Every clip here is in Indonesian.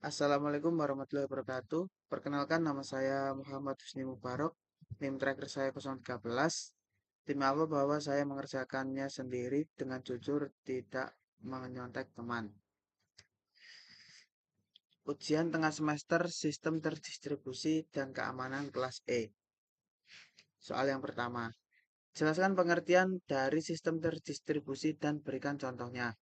Assalamualaikum warahmatullahi wabarakatuh. Perkenalkan nama saya Muhammad Husni Mubarok. NIM tracker saya 013. Tim apa bahwa saya mengerjakannya sendiri dengan jujur tidak menyontek teman. Ujian tengah semester Sistem Terdistribusi dan Keamanan kelas E. Soal yang pertama. Jelaskan pengertian dari sistem terdistribusi dan berikan contohnya.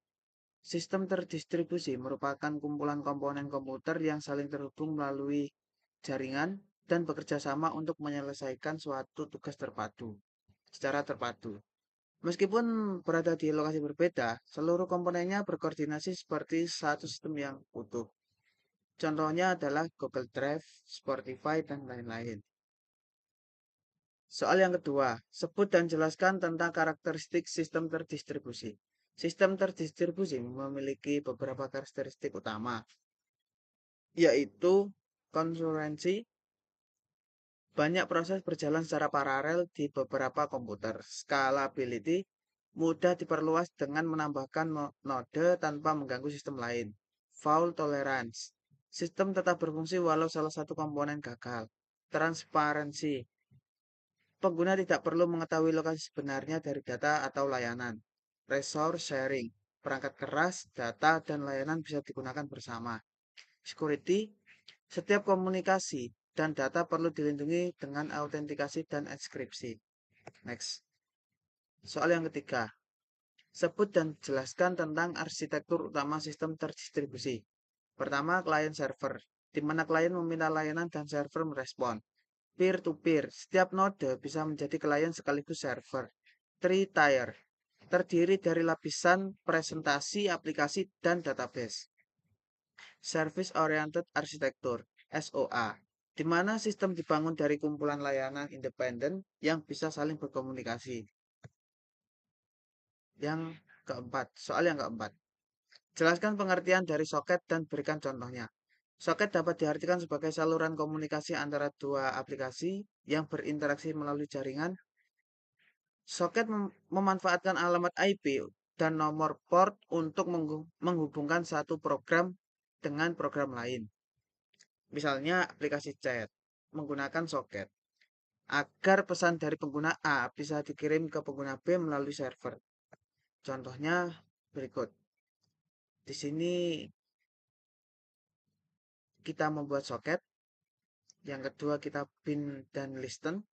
Sistem terdistribusi merupakan kumpulan komponen komputer yang saling terhubung melalui jaringan dan bekerja sama untuk menyelesaikan suatu tugas secara terpadu. Meskipun berada di lokasi berbeda, seluruh komponennya berkoordinasi seperti satu sistem yang utuh. Contohnya adalah Google Drive, Spotify, dan lain-lain. Soal yang kedua, sebut dan jelaskan tentang karakteristik sistem terdistribusi. Sistem terdistribusi memiliki beberapa karakteristik utama, yaitu konkurensi, banyak proses berjalan secara paralel di beberapa komputer, scalability, mudah diperluas dengan menambahkan node tanpa mengganggu sistem lain, fault tolerance, sistem tetap berfungsi walau salah satu komponen gagal, transparansi, pengguna tidak perlu mengetahui lokasi sebenarnya dari data atau layanan. Resource sharing, perangkat keras, data, dan layanan bisa digunakan bersama. Security, setiap komunikasi dan data perlu dilindungi dengan autentikasi dan enkripsi. Next. Soal yang ketiga. Sebut dan jelaskan tentang arsitektur utama sistem terdistribusi. Pertama, client server, di mana klien meminta layanan dan server merespon. Peer-to-peer, setiap node bisa menjadi klien sekaligus server. Three-tier, terdiri dari lapisan presentasi, aplikasi, dan database. Service Oriented Architecture, SOA, di mana sistem dibangun dari kumpulan layanan independen yang bisa saling berkomunikasi. Soal yang keempat. Jelaskan pengertian dari soket dan berikan contohnya. Soket dapat diartikan sebagai saluran komunikasi antara dua aplikasi yang berinteraksi melalui jaringan. Soket memanfaatkan alamat IP dan nomor port untuk menghubungkan satu program dengan program lain. Misalnya aplikasi chat menggunakan soket agar pesan dari pengguna A bisa dikirim ke pengguna B melalui server. Contohnya berikut. Di sini kita membuat soket. Yang kedua kita bin dan listen.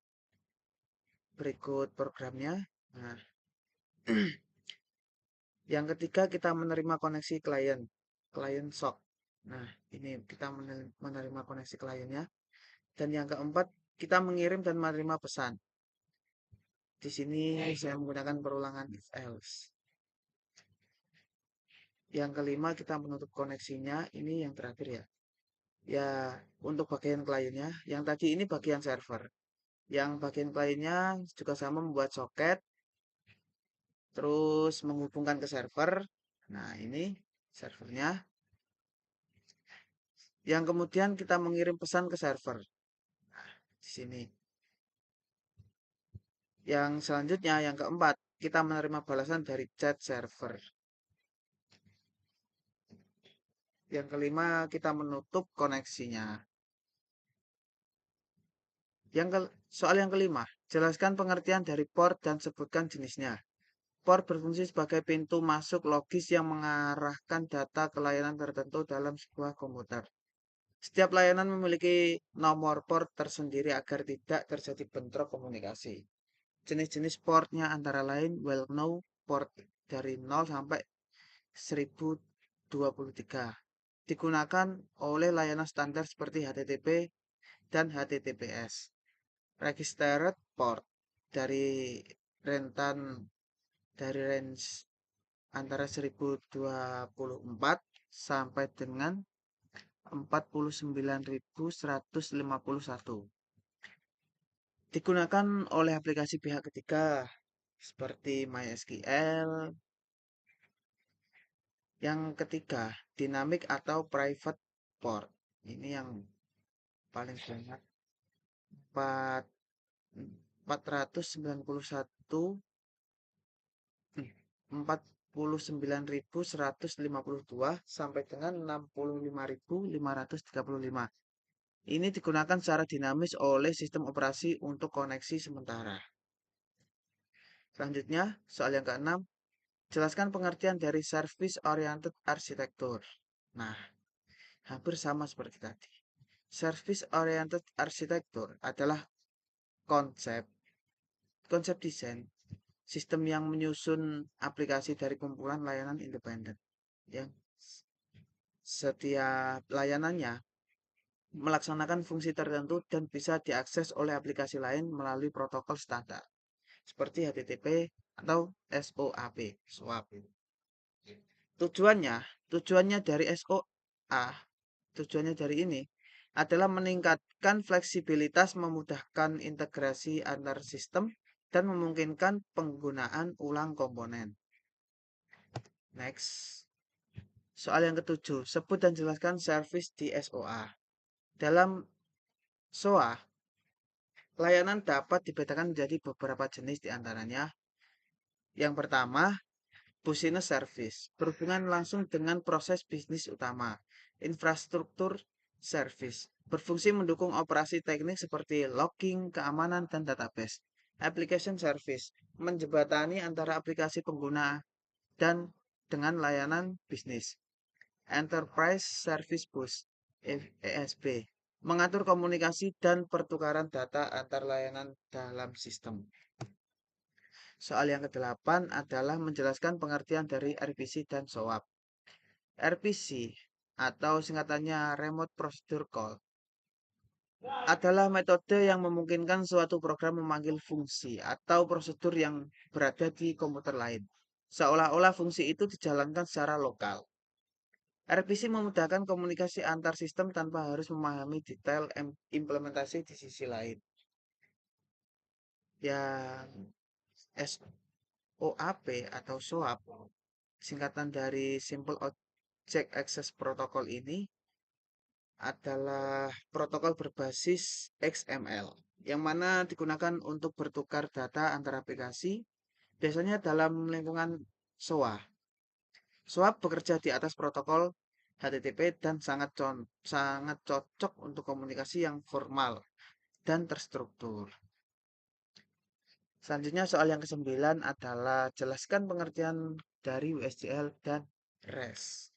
Berikut programnya. Nah, yang ketiga kita menerima koneksi klien SOC. Nah, ini kita menerima koneksi kliennya. Dan yang keempat kita mengirim dan menerima pesan. Di sini saya menggunakan perulangan if else. Yang kelima kita menutup koneksinya. Ini yang terakhir ya. Ya, untuk bagian kliennya. Yang tadi ini bagian server. Yang bagian kliennya juga sama membuat soket. Terus menghubungkan ke server. Nah, ini servernya. Yang kemudian kita mengirim pesan ke server. Nah, di sini. Yang selanjutnya, yang keempat, kita menerima balasan dari chat server. Yang kelima, kita menutup koneksinya. Soal yang kelima, jelaskan pengertian dari port dan sebutkan jenisnya. Port berfungsi sebagai pintu masuk logis yang mengarahkan data ke layanan tertentu dalam sebuah komputer. Setiap layanan memiliki nomor port tersendiri agar tidak terjadi bentrok komunikasi. Jenis-jenis portnya antara lain well-known port dari 0 sampai 1023. Digunakan oleh layanan standar seperti HTTP dan HTTPS. Registered port dari rentan dari range antara 1024 sampai dengan 49.151. Digunakan oleh aplikasi pihak ketiga seperti MySQL. Yang ketiga, dynamic atau private port. Ini yang paling banyak. 491 4 59.152 sampai dengan 65.535. Ini digunakan secara dinamis oleh sistem operasi untuk koneksi sementara. Selanjutnya, soal yang keenam, jelaskan pengertian dari Service Oriented Architecture. Nah, hampir sama seperti tadi. Service Oriented Architecture adalah konsep desain sistem yang menyusun aplikasi dari kumpulan layanan independen yang setiap layanannya melaksanakan fungsi tertentu dan bisa diakses oleh aplikasi lain melalui protokol standar seperti HTTP atau SOAP. Tujuannya, tujuannya dari SOA, tujuannya dari ini adalah meningkatkan fleksibilitas, memudahkan integrasi antar sistem, dan memungkinkan penggunaan ulang komponen. Next. Soal yang ketujuh, sebut dan jelaskan service di SOA. Dalam SOA, layanan dapat dibedakan menjadi beberapa jenis diantaranya. Yang pertama, business service, berhubungan langsung dengan proses bisnis utama. Infrastruktur service, berfungsi mendukung operasi teknik seperti logging, keamanan, dan database. Application service, menjembatani antara aplikasi pengguna dan dengan layanan bisnis. Enterprise Service Bus, ESB, mengatur komunikasi dan pertukaran data antar layanan dalam sistem. Soal yang kedelapan adalah menjelaskan pengertian dari RPC dan SOAP. RPC atau singkatannya Remote Procedure Call adalah metode yang memungkinkan suatu program memanggil fungsi atau prosedur yang berada di komputer lain, seolah-olah fungsi itu dijalankan secara lokal. RPC memudahkan komunikasi antar sistem tanpa harus memahami detail implementasi di sisi lain. Yang SOAP atau SOAP, singkatan dari Simple Object Access Protocol ini adalah protokol berbasis XML yang mana digunakan untuk bertukar data antar aplikasi, biasanya dalam lingkungan SOA. SOAP bekerja di atas protokol HTTP dan sangat cocok untuk komunikasi yang formal dan terstruktur. Selanjutnya soal yang ke-9 adalah jelaskan pengertian dari WSDL dan REST.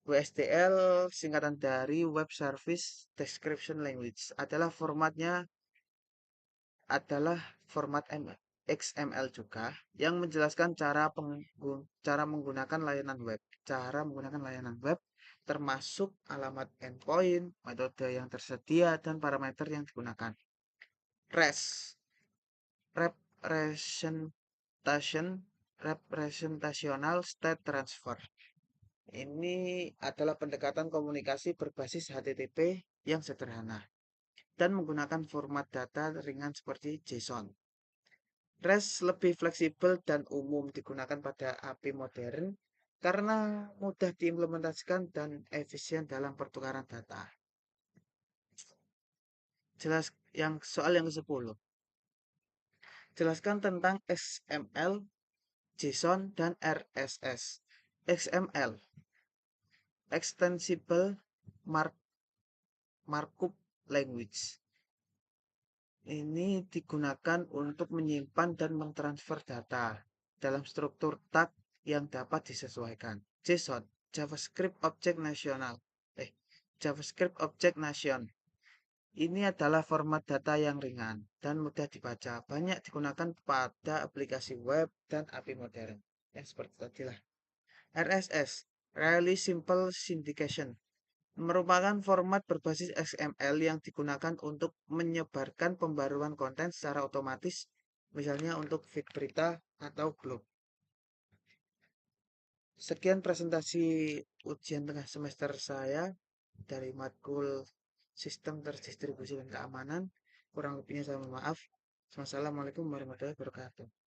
WSDL singkatan dari Web Service Description Language adalah format XML juga yang menjelaskan cara menggunakan layanan web, termasuk alamat endpoint, metode yang tersedia, dan parameter yang digunakan. REST, Representational State Transfer. Ini adalah pendekatan komunikasi berbasis HTTP yang sederhana dan menggunakan format data ringan seperti JSON. REST lebih fleksibel dan umum digunakan pada API modern karena mudah diimplementasikan dan efisien dalam pertukaran data. Soal yang ke-10. Jelaskan tentang XML, JSON, dan RSS. XML, Extensible Markup Language. Ini digunakan untuk menyimpan dan mentransfer data dalam struktur tag yang dapat disesuaikan. JSON, JavaScript Object Nation. Ini adalah format data yang ringan dan mudah dibaca. Banyak digunakan pada aplikasi web dan API modern. Yang seperti tadi lah. RSS, Really Simple Syndication, merupakan format berbasis XML yang digunakan untuk menyebarkan pembaruan konten secara otomatis, misalnya untuk feed berita atau blog. Sekian presentasi ujian tengah semester saya dari matkul Sistem Terdistribusi dan Keamanan. Kurang lebihnya saya mohon maaf. Wassalamualaikum warahmatullahi wabarakatuh.